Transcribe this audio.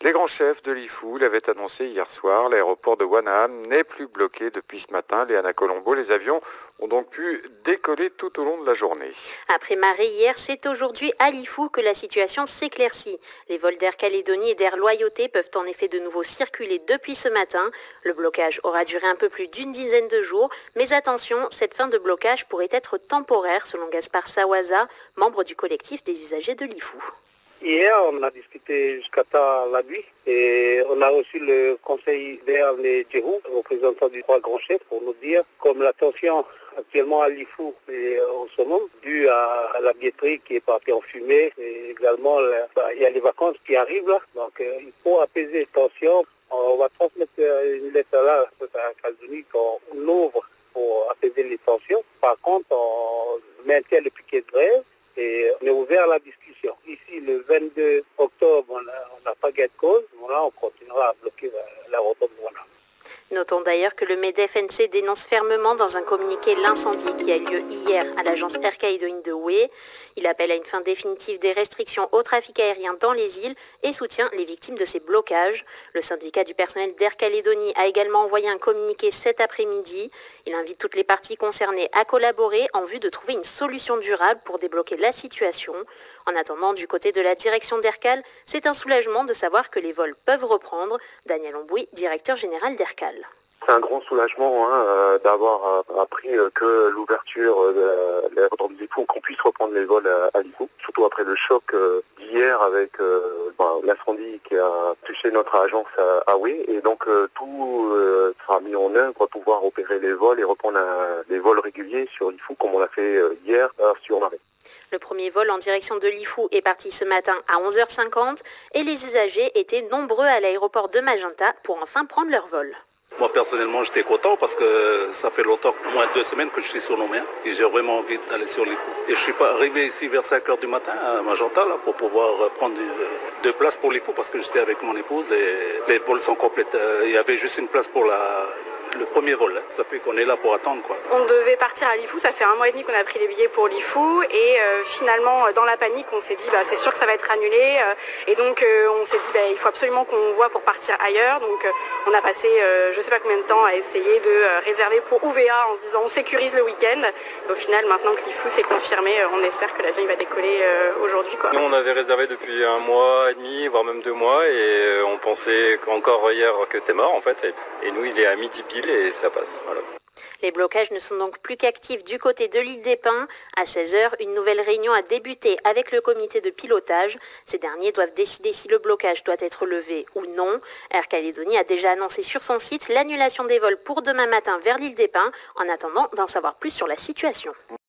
Les grands chefs de l'IFU l'avaient annoncé hier soir. L'aéroport de Wanaham n'est plus bloqué depuis ce matin. Léana Colombo, les avions ont donc pu décoller tout au long de la journée. Après marée hier, c'est aujourd'hui à l'IFU que la situation s'éclaircit. Les vols d'Air Calédonie et d'Air Loyauté peuvent en effet de nouveau circuler depuis ce matin. Le blocage aura duré un peu plus d'une dizaine de jours. Mais attention, cette fin de blocage pourrait être temporaire, selon Gaspard Sawaza, membre du collectif des usagers de l'IFU. Hier, on a discuté jusqu'à tard la nuit et on a reçu le conseil d'Air Djerou, représentant du trois grands chefs, pour nous dire comme la tension actuellement à l'IFU est au summum, due à la billetterie qui est partie en fumée et également il y a les vacances qui arrivent là, donc il faut apaiser les tensions. On va transmettre une lettre là à Calédonie qu'on ouvre pour apaiser les tensions. Par contre, on maintient le piquet de grève et on est ouvert à la discussion. Ici, le 22 octobre, on n'a pas gain de cause. Là, on continuera à bloquer l'aéroport de Wanaham. Notons d'ailleurs que le MEDEF-NC dénonce fermement dans un communiqué l'incendie qui a eu lieu hier à l'agence Air Calédonie de Houé. Il appelle à une fin définitive des restrictions au trafic aérien dans les îles et soutient les victimes de ces blocages. Le syndicat du personnel d'Air Calédonie a également envoyé un communiqué cet après-midi. Il invite toutes les parties concernées à collaborer en vue de trouver une solution durable pour débloquer la situation. En attendant, du côté de la direction d'Aircal, c'est un soulagement de savoir que les vols peuvent reprendre. Daniel Ombouy, directeur général d'Aircal. C'est un grand soulagement d'avoir appris que l'ouverture de l'aérodrome d'IFU, qu'on puisse reprendre les vols à l'IFU, surtout après le choc d'hier avec l'incendie qui a touché notre agence à Houé. Et donc tout sera mis en œuvre pour pouvoir opérer les vols et reprendre les vols réguliers sur l'IFU comme on l'a fait hier sur marée. Le premier vol en direction de l'IFU est parti ce matin à 11h50 et les usagers étaient nombreux à l'aéroport de Magenta pour enfin prendre leur vol. Moi personnellement j'étais content parce que ça fait longtemps, au moins 2 semaines que je suis sur nos mers et j'ai vraiment envie d'aller sur l'IFU. Et je suis pas arrivé ici vers 5h du matin à Magenta là, pour pouvoir prendre 2 places pour l'IFU parce que j'étais avec mon épouse et les vols sont complètes. Il y avait juste une place pour le premier vol, ça fait qu'on est là pour attendre quoi. On devait partir à l'IFU, ça fait 1 mois et demi qu'on a pris les billets pour l'IFU et finalement dans la panique on s'est dit c'est sûr que ça va être annulé et donc on s'est dit il faut absolument qu'on voit pour partir ailleurs, donc on a passé je sais pas combien de temps à essayer de réserver pour UVA en se disant on sécurise le week-end. Au final maintenant que l'IFU s'est confirmé, on espère que l'avion va décoller aujourd'hui quoi. Nous on avait réservé depuis 1 mois et demi voire même 2 mois et on pensait encore hier que c'était mort en fait et nous il est à midi pile et ça passe. Voilà. Les blocages ne sont donc plus qu'actifs du côté de l'île des Pins. À 16h, une nouvelle réunion a débuté avec le comité de pilotage. Ces derniers doivent décider si le blocage doit être levé ou non. Air Calédonie a déjà annoncé sur son site l'annulation des vols pour demain matin vers l'île des Pins en attendant d'en savoir plus sur la situation.